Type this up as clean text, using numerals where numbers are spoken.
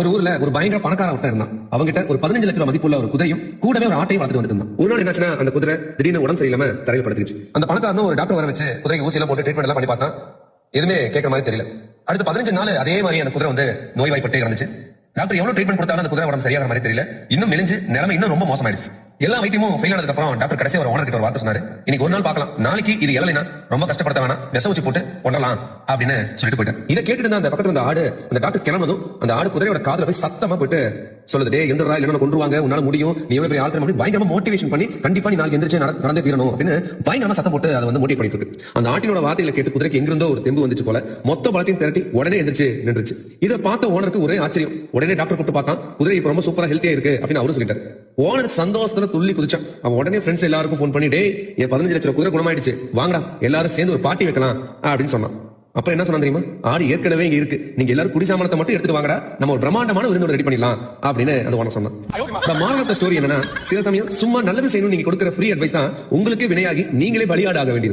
ஒரு ஊர்ல ஒரு பயங்கர பணக்கார ஒருத்தன் இருந்தான். அவங்கிட்ட ஒரு 15 லட்சம் ரூபாய் மதிப்புள்ள ஒரு குதிரையும் கூடவே ஒரு ஆட்டையும் வளர்த்துட்டு வந்துட்டு இருந்தான். ஒரு நாள் என்னாச்சுன்னா அந்த குதிரை திடீர்னு உடம்பு சரியில்லாம தரையில் படுத்துருச்சு. அந்த பணக்காரனும் ஒரு டாக்டர் வர வச்சு குதிரைக்கு ஊசி எல்லாம் போட்டு ட்ரீட்மெண்ட் எல்லாம் பண்ணி பார்த்தான். எதுவுமே கேட்கற மாதிரி தெரியல. அடுத்து 15 நாள் அதே மாதிரி அந்த குதிரை வந்து நோய்வாய்ப்பட்டே இருந்துச்சு. டாக்டர் எவ்வளவு ட்ரீட்மெண்ட் கொடுத்தாலும் அந்த குதிரை உடம்பு சரியாகிற மாதிரி தெரியல. இன்னும் மெலிஞ்சு நிலைமை இன்னும் ரொம்ப மோசமாயிடுச்சு. எல்லா வைத்தியமும் ஃபெயில் ஆனதுக்கு அப்புறம் டாக்டர் கடைசி ஒரு ஓனர் கிட்ட ஒரு வார்த்தை சொன்னாரு, இன்னைக்கு ஒரு நாள் பார்க்கலாம், நாளைக்கு இது எழலைனா ரொம்ப கஷ்டப்படுத்த வேணாம், விஷ ஊசி போட்டு கொண்டலாம் அப்படின்னு சொல்லிட்டு போயிட்டேன். இதை கேட்டுட்டு அந்த பக்கத்துல அந்த ஆடு, அந்த டாக்டர் கிளம்புனதும் அந்த ஆடு குதிரையோட காதுல போய் சத்தமா போயிட்டு சொல்லுது, டே எந்திரா இல்லைன்னா கொண்டுருவாங்க, உன்னால முடியும், நீ எவ்வளவு பெரிய ஆள் பயங்கரமா மோட்டிவேஷன் பண்ணி கண்டிப்பா நீ நாளைக்கு எந்திரிச்சு நடந்தே தீரணும் அப்படின்னு பயங்கரமா சத்தம் போட்டு அதை வந்து மோட்டிவேட் பண்ணிட்டு இருக்கு. அந்த ஆட்டினோட வார்த்தையில கேட்டு குதிரைக்கு எங்கிருந்தோ ஒரு தெம்பு வந்துச்சு போல மொத்த பலத்தையும் திரட்டி உடனே எந்திரிச்சு நின்றுச்சு. இதை பார்த்த ஓனருக்கு ஒரே ஆச்சரியம். உடனே டாக்டர் கூப்பிட்டு பார்த்தான், குதிரை இப்ப ரொம்ப சூப்பரா ஹெல்த்தியா இருக்கு அப்படின்னு அவரும் சொல்லிட்டாரு. ஓனர் சந்தோஷத்துல துள்ளி குதிச்சான். அவன் உடனே ஃப்ரெண்ட்ஸ் எல்லாருக்கும் போன் பண்ணி, டே என் 15 லட்சம் குதிரை குணமாயிடுச்சு, வாங்கடா எல்லாரும் சேர்ந்து ஒரு பார்ட்டி வைக்கலாம் அப்படின்னு சொன்னான். அப்ப என்ன சொன்னா தெரியுமா, ஆடு ஏற்கனவே இங்க இருக்கு, நீங்க எல்லாரும் குடிசாமனத்தை மட்டும் எடுத்துட்டு வாங்கடா, நம்ம ஒரு பிரம்மாண்டமான விருந்து ரெடி பண்ணிடலாம் அப்படின்னு அந்த ஓனர் சொன்னான். மாரல் ஆஃப் த ஸ்டோரி என்னன்னா, சில சமயம் சும்மா நல்லது செய்யணும் நீங்க கொடுக்கிற ஃப்ரீ அட்வைஸ் தான் உங்களுக்கு வினையாகி நீங்களே பலியாடாக வேண்டியிருக்கு.